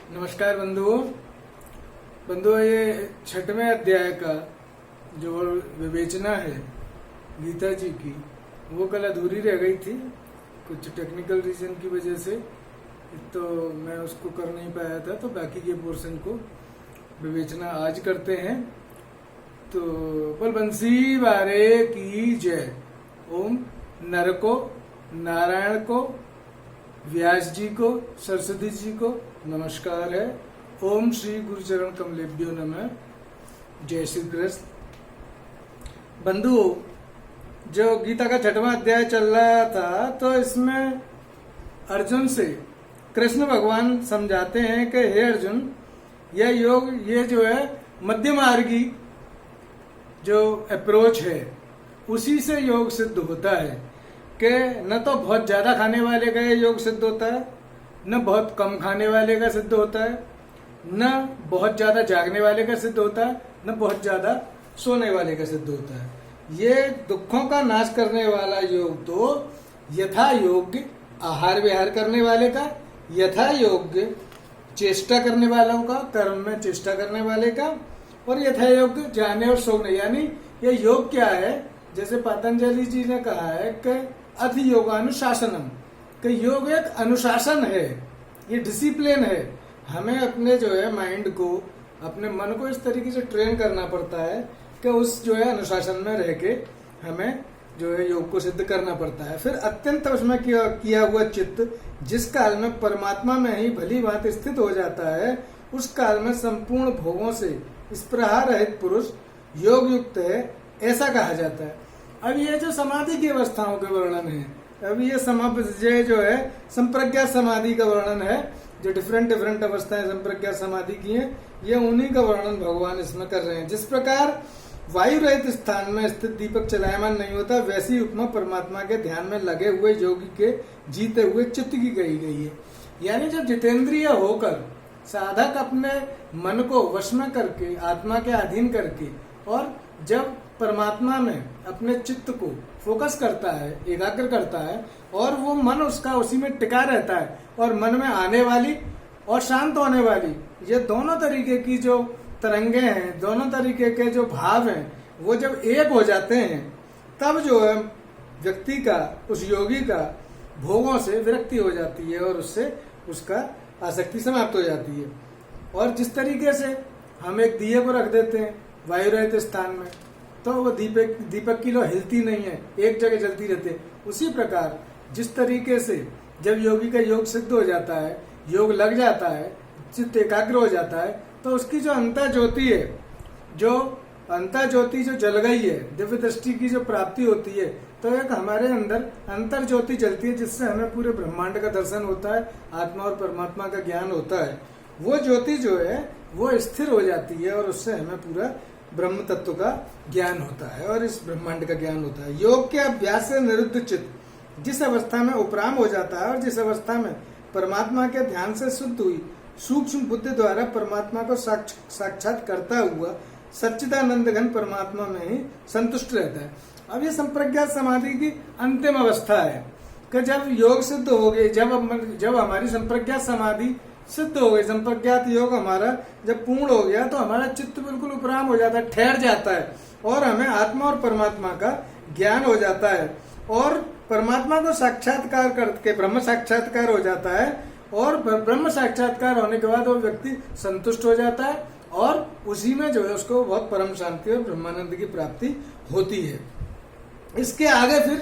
नमस्कार बंधुओं। ये छठवें अध्याय का जो विवेचना है गीता जी की, वो कल अधूरी रह गई थी कुछ टेक्निकल रीजन की वजह से, तो मैं उसको कर नहीं पाया था। तो बाकी के पोर्शन को विवेचना आज करते हैं। तो बलबंसी वारे की जय। ओम नर को, नारायण को, व्यास जी को, सरस्वती जी को नमस्कार है। ओम श्री गुरुचरण कमलेभ्यो नमः। जय श्री कृष्ण। बंधुओं, जो गीता का छठवां अध्याय चल रहा था, तो इसमें अर्जुन से कृष्ण भगवान समझाते हैं कि हे अर्जुन, यह योग, ये जो है मध्य मार्गी जो अप्रोच है, उसी से योग सिद्ध होता है कि न तो बहुत ज्यादा खाने वाले का ये योग सिद्ध होता है, न बहुत कम खाने वाले का सिद्ध होता है, न बहुत ज्यादा जागने वाले का सिद्ध होता है, न बहुत ज्यादा सोने वाले का सिद्ध होता है। ये दुखों का नाश करने वाला योग तो यथा योग्य आहार विहार करने वाले का, यथा योग्य चेष्टा करने वालों का, कर्म में चेष्टा करने वाले का, और यथा योग्य जाने और सोने। यानी ये योग क्या है, जैसे पतंजलि जी ने कहा है कि अथ योगानुशासनम, कि योग एक अनुशासन है, ये डिसिप्लिन है। हमें अपने जो है माइंड को, अपने मन को इस तरीके से ट्रेन करना पड़ता है कि उस जो है अनुशासन में रह के हमें जो है योग को सिद्ध करना पड़ता है। फिर अत्यंत उसमें किया हुआ चित्त जिस काल में परमात्मा में ही भली भांति स्थित हो जाता है, उस काल में संपूर्ण भोगों से स्पृहा रहित पुरुष योग युक्त है, ऐसा कहा जाता है। अब ये जो समाधि की अवस्थाओं के वर्णन है, अब ये जो है संप्रज्ञात समाधि का वर्णन है, जो डिफरेंट अवस्थाएं संप्रज्ञात समाधि की हैं, ये उन्हीं का वर्णन भगवान इसमें कर रहे हैं। जिस प्रकार वायु रहित स्थान में स्थित दीपक चलायमान नहीं होता, वैसी उपमा परमात्मा के ध्यान में लगे हुए योगी के जीते हुए चित्त की कही गई है। यानी जब जितेंद्रिय होकर साधक अपने मन को वश में करके, आत्मा के अधीन करके, और जब परमात्मा में अपने चित्त को फोकस करता है, एकाग्र करता है, और वो मन उसका उसी में टिका रहता है, और मन में आने वाली और शांत होने वाली, ये दोनों तरीके की जो तरंगे हैं, दोनों तरीके के जो भाव हैं, वो जब एक हो जाते हैं, तब जो है व्यक्ति का, उस योगी का भोगों से विरक्ति हो जाती है, और उससे उसका आसक्ति समाप्त हो जाती है। और जिस तरीके से हम एक दिए को रख देते हैं वायु रहित स्थान में, तो वो दीपक की लो हिलती नहीं है, एक जगह जलती रहती है। उसी प्रकार जिस तरीके से जब योगी का योग सिद्ध हो जाता है, योग लग जाता है, चित्त एकाग्र हो जाता है, तो उसकी जो अंतर ज्योति है, जो अंतर ज्योति जो जल गई है, दिव्य दृष्टि की जो प्राप्ति होती है, तो एक हमारे अंदर अंतर ज्योति जलती है, जिससे हमें पूरे ब्रह्मांड का दर्शन होता है, आत्मा और परमात्मा का ज्ञान होता है। वो ज्योति जो है वो स्थिर हो जाती है, और उससे हमें पूरा ब्रह्म तत्व का ज्ञान होता है, और इस ब्रह्मांड का ज्ञान होता है। योग के अभ्यास से निरुद्ध चित्त जिस अवस्था में उपराम हो जाता है, और जिस अवस्था में परमात्मा के ध्यान से शुद्ध हुई सूक्ष्म बुद्धि द्वारा परमात्मा को साक्षात करता हुआ सच्चिदानंद घन परमात्मा में ही संतुष्ट रहता है। अब ये संप्रज्ञात समाधि की अंतिम अवस्था है कि जब योग सिद्ध हो गए, जब हमारी संप्रज्ञात समाधि सिद्ध हो गई, संप्रज्ञात योग हमारा जब पूर्ण हो गया, तो हमारा चित्त बिल्कुल उपराम हो जाता है, ठहर जाता है, और हमें आत्मा और परमात्मा का ज्ञान हो जाता है, और परमात्मा को साक्षात्कार करके ब्रह्म साक्षात्कार हो जाता है। और ब्रह्म साक्षात्कार होने के बाद वो व्यक्ति संतुष्ट हो जाता है, और उसी में जो है उसको बहुत परम शांति और ब्रह्मानंद की प्राप्ति होती है। इसके आगे फिर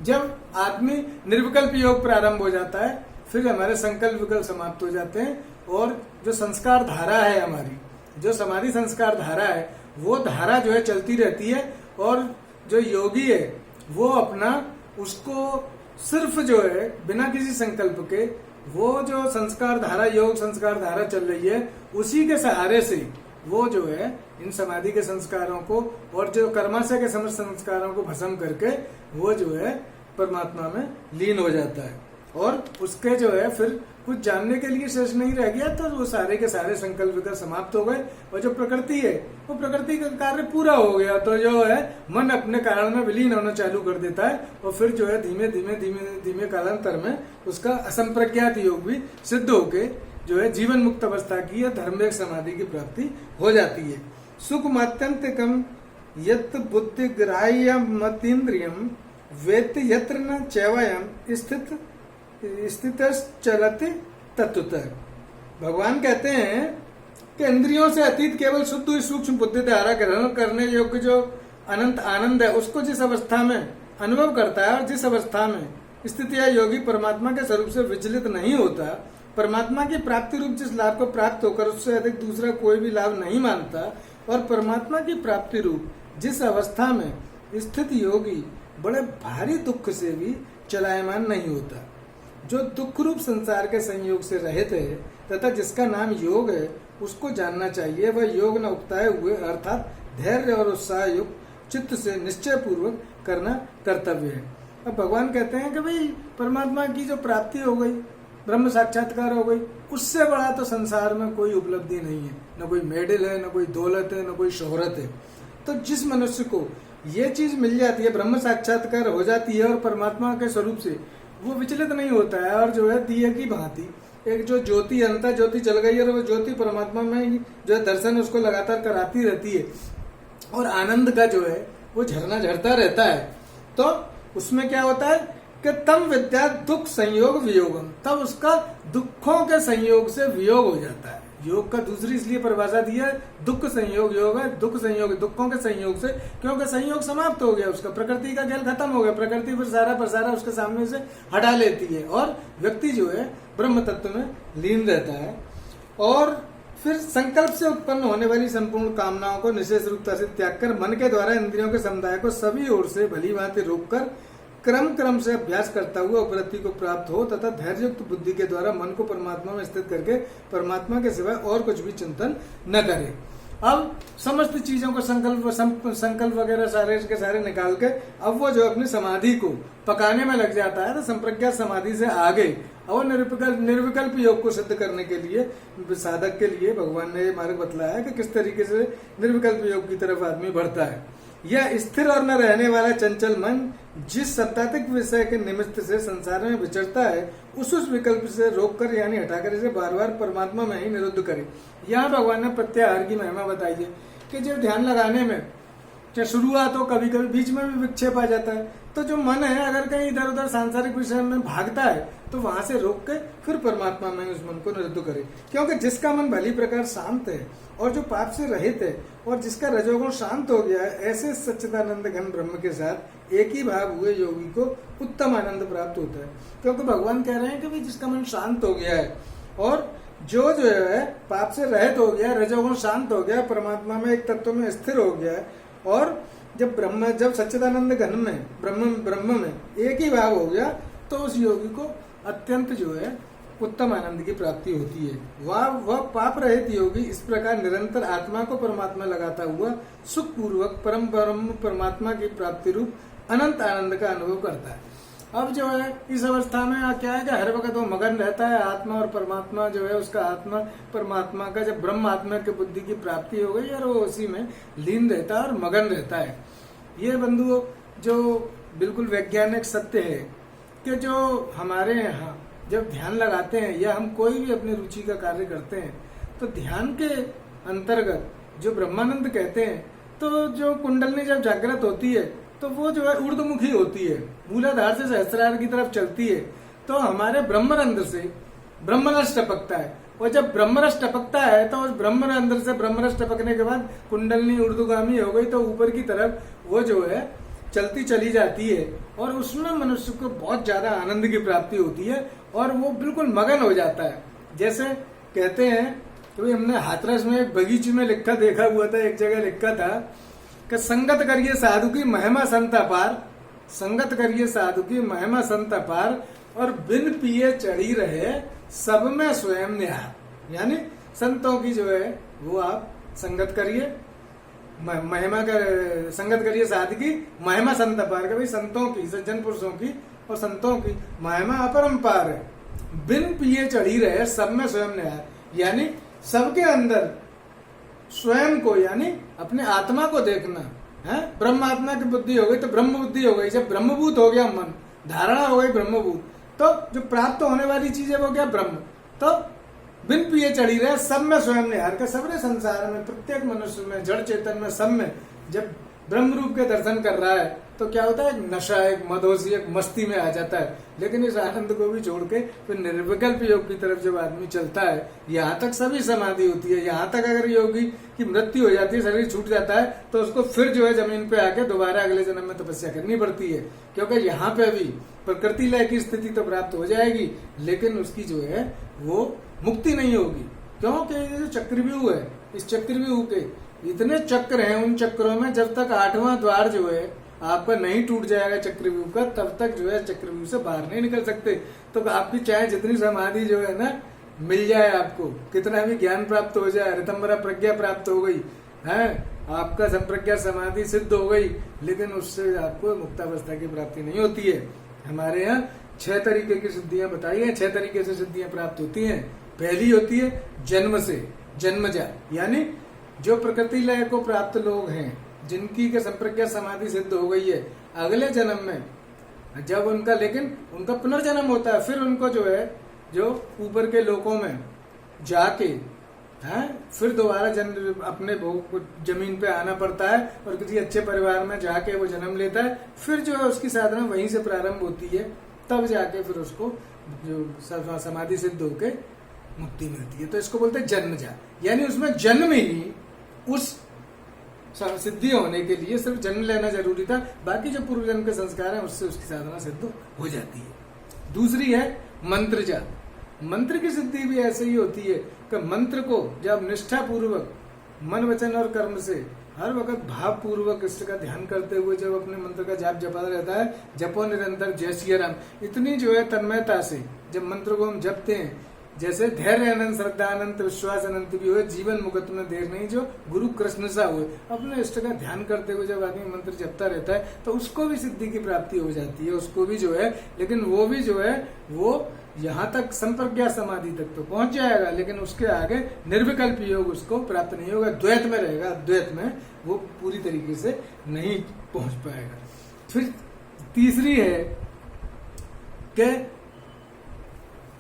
जब आदमी निर्विकल्प योग प्रारंभ हो जाता है, फिर हमारे संकल्प विकल्प समाप्त हो जाते हैं, और जो संस्कार धारा है हमारी, जो समाधि संस्कार धारा है, वो धारा जो है चलती रहती है। और जो योगी है वो अपना उसको सिर्फ जो है बिना किसी संकल्प के, वो जो संस्कार धारा, योग संस्कार धारा चल रही है, उसी के सहारे से वो जो है इन समाधि के संस्कारों को और जो कर्माशय के समस्त संस्कारों को भस्म करके वो जो है परमात्मा में लीन हो जाता है। और उसके जो है फिर कुछ जानने के लिए शेष नहीं रह गया, तो वो सारे के सारे संकल्प विकल्प समाप्त हो गए, और जो प्रकृति है वो प्रकृति का कार्य पूरा हो गया, तो जो है मन अपने कारण में विलीन होना चालू कर देता है, और फिर जो है धीमे धीमे कालांतर में उसका असंप्रज्ञात योग भी सिद्ध होके जो है जीवन मुक्त अवस्था की या धर्मवेग समाधि की प्राप्ति हो जाती है। सुख मात्यंतिकम यत् बुद्धि ग्राह्य मतीन्द्रियम वेत यत्र न चैवयम स्थित चलते तत्वतः। भगवान कहते हैं कि इंद्रियों से अतीत केवल शुद्ध सूक्ष्म बुद्धि द्वारा ग्रहण करने योग्य जो अनंत आनंद है उसको जिस अवस्था में अनुभव करता है और जिस अवस्था में स्थित या योगी परमात्मा के स्वरूप से विचलित नहीं होता, परमात्मा की प्राप्ति रूप जिस लाभ को प्राप्त होकर उससे अधिक दूसरा कोई भी लाभ नहीं मानता, और परमात्मा की प्राप्ति रूप जिस अवस्था में स्थित योगी बड़े भारी दुख से भी चलायमान नहीं होता, जो दुख रूप संसार के संयोग से रहित है तथा जिसका नाम योग है, उसको जानना चाहिए। वह योग न उकताए हुए अर्थात धैर्य और उत्साह युक्त चित्त से निश्चय पूर्वक करना कर्तव्य है। अब भगवान कहते हैं कि भाई परमात्मा की जो प्राप्ति हो गई, ब्रह्म साक्षात्कार हो गई, उससे बड़ा तो संसार में कोई उपलब्धि नहीं है। न कोई मेडल है, न कोई दौलत है, न कोई शोहरत है। तो जिस मनुष्य को ये चीज मिल जाती है, ब्रह्म साक्षात्कार हो जाती है और परमात्मा के स्वरूप से वो विचलित नहीं होता है, और जो है दिए की भांति एक जो ज्योति अनंता ज्योति चल गई है और वो ज्योति परमात्मा में जो है दर्शन उसको लगातार कराती रहती है और आनंद का जो है वो झरना झरता रहता है, तो उसमें क्या होता है कि तम विद्या दुख संयोग वियोगम, तब उसका दुखों के संयोग से वियोग हो जाता है। योग का दूसरी इसलिए परिभाषा दी है, दुख संयोग योग है, दुख संयोग दुखों के संयोग से, क्योंकि संयोग समाप्त हो गया उसका, प्रकृति का खेल खत्म हो गया, प्रकृति फिर सारा प्रसारा उसके सामने से हटा लेती है और व्यक्ति जो है ब्रह्म तत्व में लीन रहता है। और फिर संकल्प से उत्पन्न होने वाली संपूर्ण कामनाओं को निशेष रूपता से त्याग कर मन के द्वारा इंद्रियों के समुदाय को सभी ओर से भली भांति रोककर क्रम से अभ्यास करता हुआ उपलब्धि को प्राप्त हो तथा धैर्ययुक्त बुद्धि के द्वारा मन को परमात्मा में स्थित करके परमात्मा के सिवाय और कुछ भी चिंतन न करे। अब समस्त चीजों को संकल्प वगैरह सारे के सारे निकाल के अब वो जो अपनी समाधि को पकाने में लग जाता है, तो संप्रज्ञात समाधि से आगे और निर्विकल्प योग को सिद्ध करने के लिए साधक के लिए भगवान ने मार्ग बतलाया है कि किस तरीके से निर्विकल्प योग की तरफ आदमी बढ़ता है। यह स्थिर और न रहने वाला चंचल मन जिस सत्तात्मक विषय के निमित्त से संसार में विचरता है उस विकल्प से रोककर यानी हटाकर इसे बार बार परमात्मा में ही निरुद्ध करे। यहाँ भगवान ने प्रत्याहार की महिमा बताई है कि जो ध्यान लगाने में चाहे शुरुआत हो, कभी कभी बीच में भी विक्षेप आ जाता है, तो जो मन है अगर कहीं इधर उधर सांसारिक विषय में भागता है तो वहां से रोक के फिर परमात्मा में उस मन को निरुद्ध करे। क्योंकि जिसका मन भली प्रकार शांत है और जो पाप से रहित है और जिसका रजोगुण शांत हो गया है, ऐसे सच्चिदानंद घन ब्रह्म के साथ एक ही भाव हुए योगी को उत्तम आनंद प्राप्त होता है। क्योंकि भगवान कह रहे हैं कि भाई जिसका मन शांत हो गया है और जो है पाप से रहित हो गया, रजोगुण शांत हो गया, परमात्मा में एक तत्व में स्थिर हो गया है, और जब सच्चिदानंद घन में ब्रह्म में एक ही भाव हो गया, तो उस योगी को अत्यंत जो है उत्तम आनंद की प्राप्ति होती है। वह पाप रहित योगी इस प्रकार निरंतर आत्मा को परमात्मा लगाता हुआ सुख पूर्वक परम परमात्मा की प्राप्ति रूप अनंत आनंद का अनुभव करता है। अब जो है इस अवस्था में क्या है कि हर वक्त वो मगन रहता है, आत्मा और परमात्मा जो है उसका आत्मा परमात्मा का जब ब्रह्म आत्मा की बुद्धि की प्राप्ति हो गई और वो उसी में लीन रहता है और मगन रहता है। ये बंधुओं जो बिल्कुल वैज्ञानिक सत्य है कि जो हमारे यहाँ जब ध्यान लगाते हैं या हम कोई भी अपनी रुचि का कार्य करते हैं, तो ध्यान के अंतर्गत जो ब्रह्मानंद कहते हैं, तो जो कुंडलनी जब जागृत होती है तो वो जो है ऊर्ध्वमुखी होती है, मूलाधार से सहस्रार की तरफ चलती है, तो हमारे ब्रह्मरंध्र से ब्रह्मरस टपकता है। और जब ब्रह्मरस टपकता है तो उस ब्रह्मरंध्र से ब्रह्मरस टपकने के बाद कुंडलनी ऊर्ध्वगामी हो गई, तो ऊपर की तरफ वो जो है चलती चली जाती है और उसमें मनुष्य को बहुत ज्यादा आनंद की प्राप्ति होती है और वो बिल्कुल मगन हो जाता है। जैसे कहते हैं कि हमने हाथरस में एक बगीचे में लिखा देखा हुआ था, एक जगह लिखा था कि संगत करिए साधु की महिमा संत अपार, संगत करिए साधु की महिमा संत अपार, और बिन पिए चढ़ी रहे सब में स्वयं निहार। यानी संतों की जो है वो आप संगत करिए, महिमा कर संगत करिए साधु की महिमा संत अपार, के भाई संतों की, सज्जन पुरुषों की और संतों की महिमा अपरंपार है। बिन पिए चढ़ी रहे सब में स्वयं निहार, यानी सबके अंदर स्वयं को यानी अपने आत्मा को देखना है। ब्रह्म आत्मा की बुद्धि हो गई तो ब्रह्म बुद्धि हो गई। जब ब्रह्मभूत हो गया मन, धारणा हो गई ब्रह्मभूत, तो जो प्राप्त होने वाली चीज है वो क्या ब्रह्म। तो बिन पिए चढ़ी रहे, सब में स्वयं निहार के। सबरे संसार में, प्रत्येक मनुष्य में, जड़ चेतन में, सब में जब ब्रह्म रूप के दर्शन कर रहा है तो क्या होता है, एक नशा, एक मदहोशी, एक मस्ती में आ जाता है। लेकिन इस आनंद को भी छोड़ के फिर निर्विकल्प योग की तरफ जब आदमी चलता है, यहाँ तक सभी समाधि होती है। यहाँ तक अगर योगी की मृत्यु हो जाती है, शरीर छूट जाता है, तो उसको फिर जो है जमीन पे आके दोबारा अगले जन्म में तपस्या करनी पड़ती है, क्योंकि यहाँ पे भी प्रकृति लय की स्थिति तो प्राप्त हो जाएगी, लेकिन उसकी जो है वो मुक्ति नहीं होगी। क्योंकि ये जो चक्रव्यूह है, इस चक्रव्यूह के इतने चक्र हैं, उन चक्रों में जब तक 8वां द्वार जो है आपका नहीं टूट जाएगा चक्रव्यूह का, तब तक जो है चक्रव्यूह से बाहर नहीं निकल सकते। तो आपकी चाहे जितनी समाधि जो है ना मिल जाए, आपको कितना भी ज्ञान प्राप्त हो जाए, ऋतंबरा प्रज्ञा प्राप्त हो गई है, आपका संप्रज्ञा समाधि सिद्ध हो गई, लेकिन उससे आपको मुक्तावस्था की प्राप्ति नहीं होती है। हमारे यहाँ 6 तरीके की सिद्धियां बताई है, 6 तरीके से सिद्धियां प्राप्त होती हैं। पहली होती है जन्म से, जन्मजा, यानी जो प्रकृति लय को प्राप्त लोग हैं, जिनकी के संप्रज्ञा समाधि सिद्ध हो गई है, अगले जन्म में जब उनका, लेकिन उनका पुनर्जन्म होता है, फिर उनको जो है जो ऊपर के लोकों में जाके हैं, फिर दोबारा जन्म अपने भोग जमीन पे आना पड़ता है और किसी अच्छे परिवार में जाके वो जन्म लेता है। फिर जो है उसकी साधना वहीं से प्रारंभ होती है, तब जाके फिर उसको जो समाधि सिद्ध होके मुक्ति मिलती है। तो इसको बोलते हैं जन्मजा, यानी उसमें जन्म ही उस सिद्धि होने के लिए सिर्फ जन्म लेना जरूरी था, बाकी जो पूर्व जन्म के संस्कार हैं उससे उसकी साधना सिद्ध हो जाती है। दूसरी है मंत्रजा। मंत्र की सिद्धि भी ऐसे ही होती है कि मंत्र को जब निष्ठा पूर्वक मन वचन और कर्म से हर वक्त भाव पूर्वक इष्ट का ध्यान करते हुए जब अपने मंत्र का जाप जपा रहता है, जपो निरंतर जय सिया राम, इतनी जो है तन्मयता से जब मंत्र को हम जपते हैं, जैसे धैर्य अनंत, श्रद्धा अनंत, विश्वास अनंत भी हुए, जीवन मुकुट में देर नहीं, जो गुरु कृष्ण सा हुए, अपने इष्ट का ध्यान करते हुए जब आदमी मंत्र जपता रहता है तो उसको भी सिद्धि की प्राप्ति हो जाती है, उसको भी जो है। लेकिन वो भी जो है वो यहाँ तक संप्रज्ञा समाधि तक तो पहुंच जाएगा, लेकिन उसके आगे निर्विकल्प योग उसको प्राप्त नहीं होगा, द्वैत में रहेगा, अद्वैत में वो पूरी तरीके से नहीं पहुंच पाएगा। फिर तीसरी है कि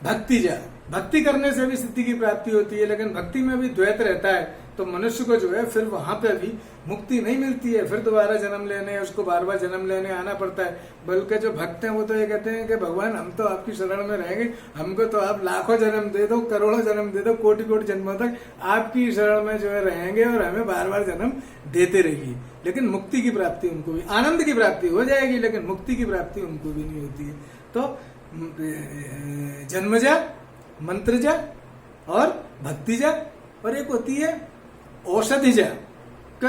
भक्तिजा। भक्ति करने से भी सिद्धि की प्राप्ति होती है, लेकिन भक्ति में भी द्वैत रहता है, तो मनुष्य को जो है फिर वहां पे भी मुक्ति नहीं मिलती है, फिर दोबारा जन्म लेने, उसको बार बार जन्म लेने आना पड़ता है। बल्कि जो भक्त हैं वो तो ये कहते हैं कि भगवान हम तो आपकी शरण में रहेंगे, हमको तो आप लाखों जन्म दे दो, करोड़ों जन्म दे दो, कोटि कोटि जन्मों तक आपकी शरण में जो है रहेंगे और हमें बार बार जन्म देते रहिए। लेकिन मुक्ति की प्राप्ति उनको भी, आनंद की प्राप्ति हो जाएगी, लेकिन मुक्ति की प्राप्ति उनको भी नहीं होती है। तो जन्मजा, मंत्रजा और भक्तिजा, और एक होती है औषधिजा।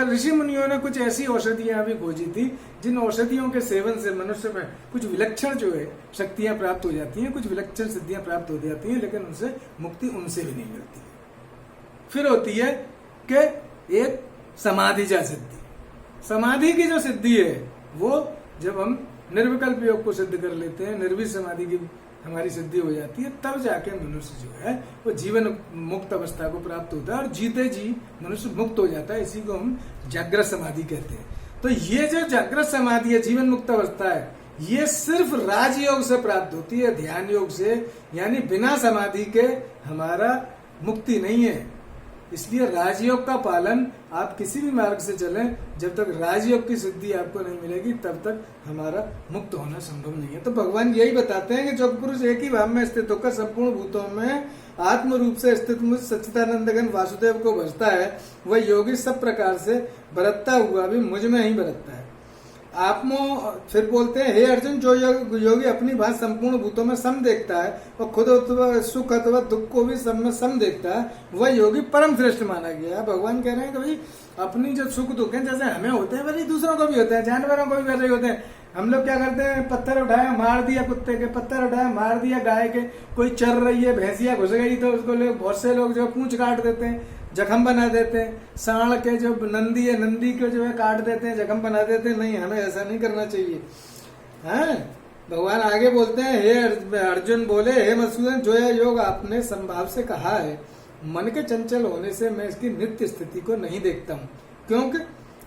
ऋषि मुनियों ने कुछ ऐसी औषधियां भी खोजी थी जिन औषधियों के सेवन से मनुष्य में कुछ विलक्षण जो है शक्तियां प्राप्त हो जाती हैं, कुछ विलक्षण सिद्धियां प्राप्त हो जाती हैं, लेकिन उनसे मुक्ति उनसे भी नहीं मिलती है। फिर होती है कि एक समाधिजा सिद्धि। समाधि की जो सिद्धि है वो जब हम निर्विकल्प योग को सिद्ध कर लेते हैं, निर्विक समाधि की हमारी सिद्धि हो जाती है, तब जाके मनुष्य जो है वो जीवन मुक्त अवस्था को प्राप्त होता है और जीते जी मनुष्य मुक्त हो जाता है। इसी को हम जागृत समाधि कहते हैं। तो ये जो जागृत समाधि है, जीवन मुक्त अवस्था है, ये सिर्फ राजयोग से प्राप्त होती है, ध्यान योग से, यानी बिना समाधि के हमारा मुक्ति नहीं है। इसलिए राजयोग का पालन, आप किसी भी मार्ग से चलें, जब तक राजयोग की सिद्धि आपको नहीं मिलेगी तब तक हमारा मुक्त होना संभव नहीं है। तो भगवान यही बताते हैं कि जो पुरुष एक ही भाव में स्थित होकर संपूर्ण भूतों में आत्म रूप से स्थित मुझ सच्चिदानंदघन वासुदेव को भजता है, वह योगी सब प्रकार से बरतता हुआ भी मुझ में ही बरतता है। फिर बोलते हैं, हे अर्जुन, जो योगी अपनी बात संपूर्ण भूतों में सम देखता है और खुद सुख अथवा दुख को भी सब में सम देखता है, वह योगी परम श्रेष्ठ माना गया है। भगवान कह रहे हैं कि भाई अपनी जो सुख दुख है जैसे हमें होते हैं वैसे दूसरों को भी होते हैं, जानवरों को भी वैसे ही होते हैं। हम लोग क्या करते हैं, पत्थर उठाया मार दिया कुत्ते के, पत्थर उठाया मार दिया गाय के, कोई चल रही है भैंसिया घुस गई तो उसको बहुत से लोग जो पूंछ काट देते हैं, जख्म बना देते हैं। सांड के जो नंदी है, नंदी को जो है काट देते हैं, जख्म बना देते हैं। नहीं, हमें ऐसा नहीं करना चाहिए। हैं? भगवान आगे बोलते हैं, हे अर्जुन बोले, हे मधुसूदन, जो यह योग आपने संभाव से कहा है, मन के चंचल होने से मैं इसकी नित्य स्थिति को नहीं देखता हूँ, क्योंकि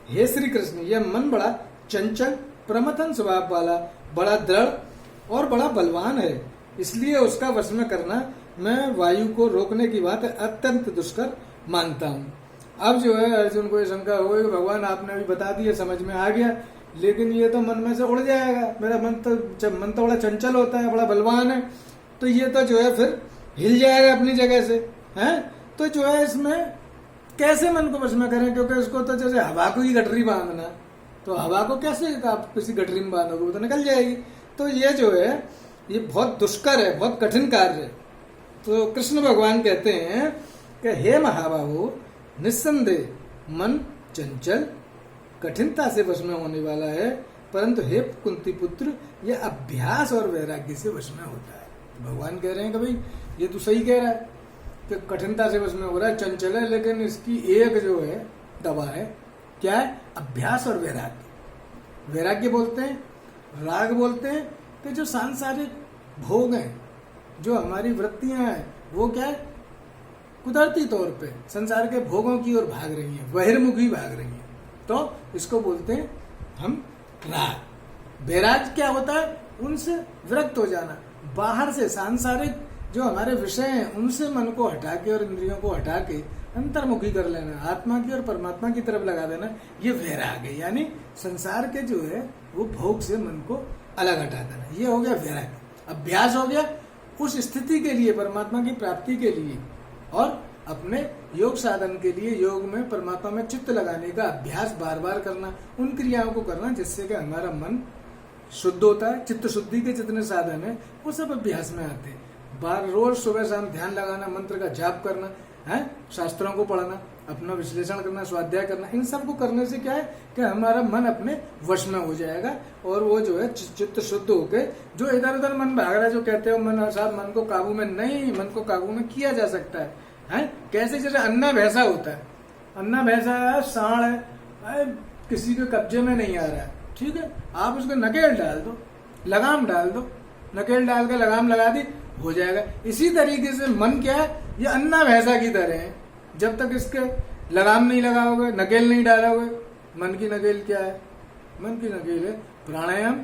हे श्री कृष्ण, यह मन बड़ा चंचल प्रमथन स्वभाव वाला, बड़ा दृढ़ और बड़ा बलवान है, इसलिए उसका वश में करना मैं वायु को रोकने की बात अत्यंत दुष्कर मानता हूँ। अब जो है अर्जुन को ये शंका हो गई, भगवान आपने अभी बता दिया, समझ में आ गया, लेकिन ये तो मन में से उड़ जाएगा, मेरा मन तो बड़ा चंचल होता है, बड़ा बलवान है, तो ये तो जो है फिर हिल जाएगा अपनी जगह से, हैं? तो जो है इसमें कैसे मन को वश में करें, क्योंकि उसको तो जैसे हवा को ही गठरी बांधना, तो हवा को कैसे आप किसी गठरी में बांधोगे, वो तो निकल जाएगी। तो ये जो है ये बहुत दुष्कर है, बहुत कठिन कार्य है। तो कृष्ण भगवान कहते हैं कि हे महाबाहो, निस्संदेह मन चंचल कठिनता से वश में होने वाला है, परंतु हे कुंती पुत्र, यह अभ्यास और वैराग्य से वश में होता है। तो भगवान कह रहे हैं कि भाई ये तो सही कह रहा है कि कठिनता से वश में हो रहा है, चंचल है, लेकिन इसकी एक जो है दवा है, क्या है? अभ्यास और वैराग्य। वैराग्य बोलते हैं, राग बोलते हैं कि जो सांसारिक भोग हैं, जो हमारी वृत्तियां हैं, वो क्या है? कुदरती तौर पे संसार के भोगों की ओर भाग रही हैं, बहिर्मुखी भाग रही हैं, तो इसको बोलते हैं हम राग। वैराग्य क्या होता है? उनसे विरक्त हो जाना, बाहर से सांसारिक जो हमारे विषय हैं उनसे मन को हटा के और इंद्रियों को हटा के अंतर्मुखी कर लेना, आत्मा की और परमात्मा की तरफ लगा देना, ये वैराग्य है। यानी संसार के जो है वो भोग से मन को अलग हटा देना, ये हो गया वैराग्य। अभ्यास हो गया उस स्थिति के लिए, परमात्मा की प्राप्ति के लिए और अपने योग साधन के लिए, योग में परमात्मा में चित्त लगाने का अभ्यास बार बार करना, उन क्रियाओं को करना जिससे कि हमारा मन शुद्ध होता है। चित्त शुद्धि के जितने साधन है वो सब अभ्यास में आते हैं। बार रोज सुबह शाम ध्यान लगाना, मंत्र का जाप करना है, शास्त्रों को पढ़ना, अपना विश्लेषण करना, स्वाध्याय करना, इन सब को करने से क्या है कि हमारा मन अपने वश में हो जाएगा और वो जो है चित्त शुद्ध होके जो इधर उधर मन भाग रहा है, जो कहते हो मन साहब मन को काबू में नहीं, मन को काबू में किया जा सकता है? कैसे? जैसे अन्ना भैंसा होता है, अन्ना भैंसा है, सांड है, किसी के कब्जे में नहीं आ रहा है, ठीक है, आप उसको नकेल डाल दो, लगाम डाल दो, नकेल डाल के लगाम लगा दी, हो जाएगा। इसी तरीके से मन क्या है? ये अन्ना भैंसा की तरह है, जब तक इसके लगाम नहीं लगाओगे, नकेल नहीं डालोगे। मन की नकेल क्या है? मन की नकेल है प्राणायाम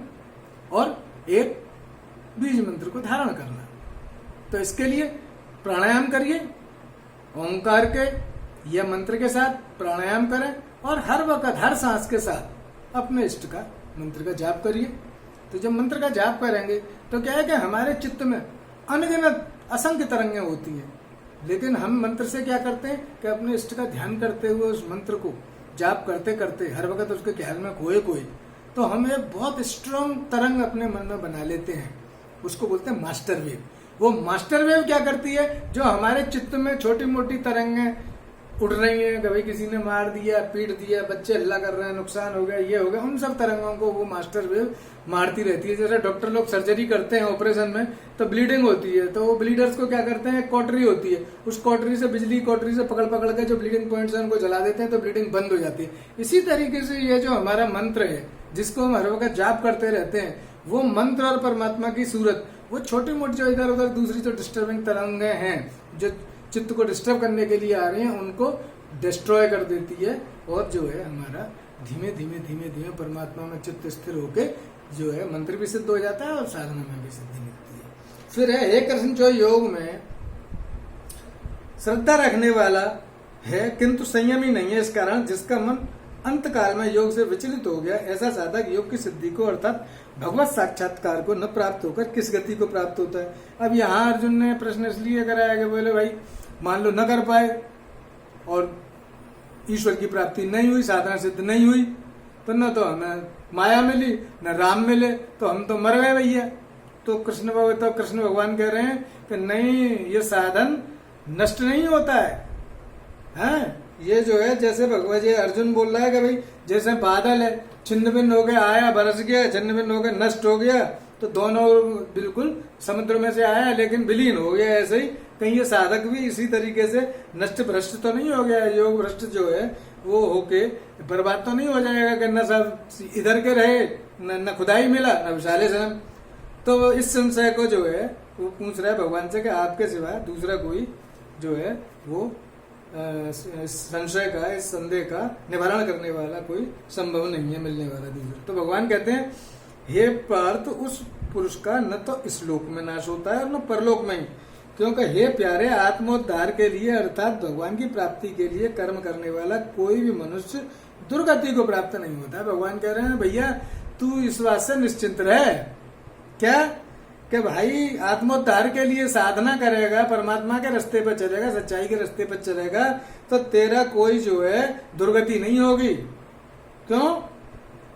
और एक बीज मंत्र को धारण करना। तो इसके लिए प्राणायाम करिए, ओंकार के या मंत्र के साथ प्राणायाम करें और हर वक्त हर सांस के साथ अपने इष्ट का मंत्र का जाप करिए। तो जब मंत्र का जाप करेंगे तो क्या है कि हमारे चित्त में अनगिनत असंख्य तरंगें होती हैं, लेकिन हम मंत्र से क्या करते हैं कि अपने इष्ट का ध्यान करते हुए उस मंत्र को जाप करते करते हर वक्त उसके ख्याल में खोए तो हम एक बहुत स्ट्रांग तरंग अपने मन में बना लेते हैं, उसको बोलते हैं मास्टर वेव। वो मास्टर वेव क्या करती है? जो हमारे चित्त में छोटी मोटी तरंगें उड़ रही हैं, कभी किसी ने मार दिया, पीट दिया, बच्चे हल्ला कर रहे हैं, नुकसान हो गया, ये हो गया, उन सब तरंगों को वो मास्टर वेव मारती रहती है। जैसे डॉक्टर लोग सर्जरी करते हैं ऑपरेशन में तो ब्लीडिंग होती है, तो वो ब्लीडर्स को क्या करते हैं? कॉटरी होती है, उस कॉटरी से बिजली कॉटरी से पकड़ पकड़ के जो ब्लीडिंग पॉइंट्स हैं उनको जला देते हैं, तो ब्लीडिंग बंद हो जाती है। इसी तरीके से ये जो हमारा मंत्र है जिसको हम हर वक्त जाप करते रहते हैं, वो मंत्र और परमात्मा की सूरत, वो छोटी मोटी जो इधर उधर दूसरी जो डिस्टर्बिंग तरंगें हैं जो चित्त को डिस्टर्ब करने के लिए आ रही हैं, उनको डिस्ट्रॉय कर देती है और जो है हमारा धीमे धीमे परमात्मा में चित्त स्थिर होके जो है मंत्र भी सिद्ध हो जाता है और साधना में भी सिद्धि मिलती है। फिर है हे कृष्ण, जो योग में श्रद्धा रखने वाला है किंतु संयमी नहीं है, इस कारण जिसका मन अंत काल में योग से विचलित हो गया, ऐसा साधक योग की सिद्धि को अर्थात भगवत साक्षात्कार को न प्राप्त होकर किस गति को प्राप्त होता है। अब यहाँ अर्जुन ने प्रश्न इसलिए कराया कि बोले भाई मान लो न कर पाए और ईश्वर की प्राप्ति नहीं हुई, साधना सिद्ध नहीं हुई, तो न तो हमें माया मिली न राम मिले, तो हम तो मर गए भैया। तो कृष्ण भगवान कह रहे हैं कि नहीं, ये साधन नष्ट नहीं होता है। ये जो है जैसे भगवान जी अर्जुन बोल रहा है कि भाई जैसे बादल है, छिन्न भिन्न हो गया, आया बरस गया, छिन्न भिन्न हो गया, नष्ट हो गया, तो दोनों बिल्कुल समुद्र में से आया लेकिन विलीन हो गया। ऐसे ही कहीं ये साधक भी इसी तरीके से नष्ट भ्रष्ट तो नहीं हो गया, योग भ्रष्ट जो है वो होके बर्बाद तो नहीं हो जाएगा कि न सब इधर के रहे, न खुदाई मिला न विशाले जन्म। तो इस संशय को जो है वो पूछ रहा है भगवान से कि आपके सिवा दूसरा कोई जो है वो संशय का, इस संदेह का निवारण करने वाला कोई संभव नहीं है मिलने वाला दूसरा। तो भगवान कहते हैं हे पार्थ, उस पुरुष का न तो इस लोक में नाश होता है और न परलोक में ही, क्योंकि हे प्यारे, आत्मोद्धार के लिए अर्थात भगवान की प्राप्ति के लिए कर्म करने वाला कोई भी मनुष्य दुर्गति को प्राप्त नहीं होता। भगवान कह रहे हैं भैया तू इस बात से निश्चिंत रहे, क्या कि भाई आत्मोद्धार के लिए साधना करेगा, परमात्मा के रास्ते पर चलेगा, सच्चाई के रास्ते पर चलेगा, तो तेरा कोई जो है दुर्गति नहीं होगी। क्यों?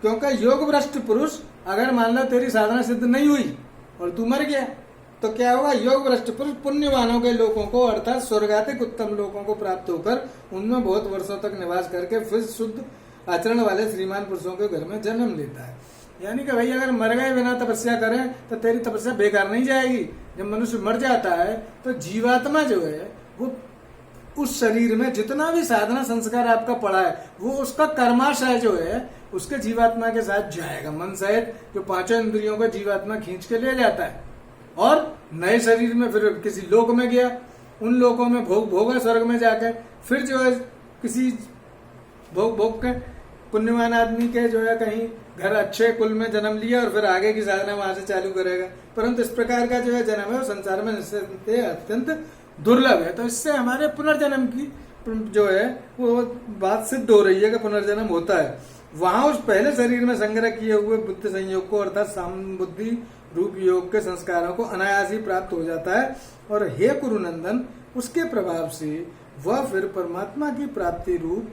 क्योंकि योग भ्रष्ट पुरुष, अगर मान लो तेरी साधना सिद्ध नहीं हुई और तू मर गया तो क्या होगा? योग भ्रष्ट पुरुष पुण्यवानों के लोगों को अर्थात स्वर्गातिक उत्तम लोगों को प्राप्त होकर उनमें बहुत वर्षों तक निवास करके फिर शुद्ध आचरण वाले श्रीमान पुरुषों के घर में जन्म लेता है। यानी कि भाई अगर मर गए बिना तपस्या करें तो तेरी तपस्या बेकार नहीं जाएगी। जब मनुष्य मर जाता है तो जीवात्मा जो है वो उस शरीर में जितना भी साधना संस्कार आपका पड़ा है वो उसका कर्माशय जो है उसके जीवात्मा के साथ जाएगा। मन सहित जो पांचों इंद्रियों का जीवात्मा खींच के ले जाता है और नए शरीर में फिर किसी लोक में गया, उन लोकों में भोग स्वर्ग में जाकर फिर जो है किसी भोग के पुण्यवान आदमी के जो है कहीं घर अच्छे कुल में जन्म लिया और फिर आगे की साधना वहां से चालू करेगा। परंतु इस प्रकार का जो है जन्म है वो संसार में अत्यंत दुर्लभ है। तो इससे हमारे पुनर्जन्म की जो है वो बात सिद्ध हो रही है कि पुनर्जन्म होता है। वहां उस पहले शरीर में संग्रह किए हुए बुद्धि संयोग को अर्थात सामबुद्धि रूप योग के संस्कारों को अनायास ही प्राप्त हो जाता है और हे कुरुनंदन, उसके प्रभाव से वह फिर परमात्मा की प्राप्ति रूप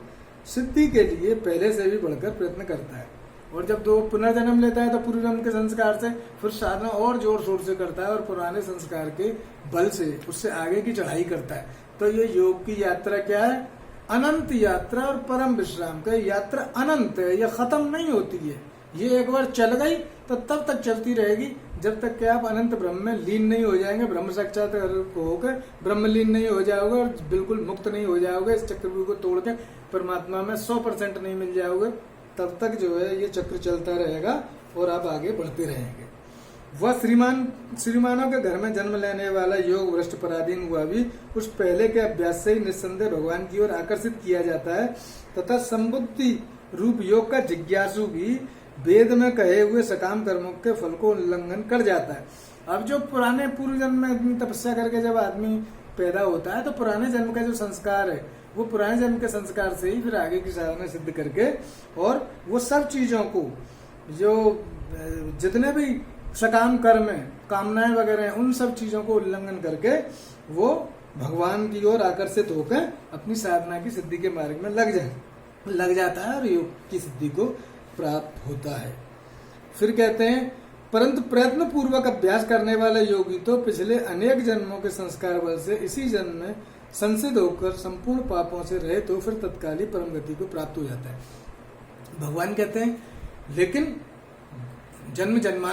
सिद्धि के लिए पहले से भी बढ़कर प्रयत्न करता है। और जब दो पुनर्जन्म लेता है तो पूर्व जन्म के संस्कार से फिर साधना और जोर शोर से करता है और पुराने संस्कार के बल से उससे आगे की चढ़ाई करता है। तो ये योग की यात्रा क्या है? अनंत यात्रा और परम विश्राम का यात्रा अनंत है, यह खत्म नहीं होती है। ये एक बार चल गई तो तब तक चलती रहेगी जब तक कि आप अनंत ब्रह्म में लीन नहीं हो जाएंगे, ब्रह्म साक्षात्कार होकर ब्रह्म लीन नहीं हो जाओगे और बिल्कुल मुक्त नहीं हो जाओगे, इस चक्रव्यूह को तोड़ के परमात्मा में 100% नहीं मिल जाओगे, तब तक जो है ये चक्र चलता रहेगा और आप आगे बढ़ते रहेंगे। वह श्रीमानों के घर में जन्म लेने वाला योग भ्रष्ट पराधीन हुआ भी उस पहले के अभ्यास से ही निस्संदेह भगवान की ओर आकर्षित किया जाता है तथा संबुद्धि रूप योग का जिज्ञासु भी वेद में कहे हुए सकाम कर्मों के फल को उल्लंघन कर जाता है। अब जो पुराने पूर्व जन्म में आदमी तपस्या करके जब आदमी पैदा होता है तो पुराने जन्म का जो संस्कार है वो पुराने जन्म के संस्कार से ही फिर आगे की साधना सिद्ध करके और वो सब चीजों को जो जितने भी सकाम कर्म है, कामनाएं वगैरह हैं, उन सब चीजों को उल्लंघन करके वो भगवान की ओर आकर्षित होकर अपनी साधना की सिद्धि के मार्ग में लग जाता है और योग की सिद्धि को प्राप्त होता है। फिर कहते हैं परंतु प्रयत्न पूर्वक अभ्यास करने वाला योगी तो पिछले अनेक जन्मों के संस्कार बल से इसी जन्म में संसिद्ध होकर संपूर्ण पापों से रहे तो फिर तत्कालीन परम गति को प्राप्त हो जाता है। भगवान कहते हैं लेकिन जन्म जन्मा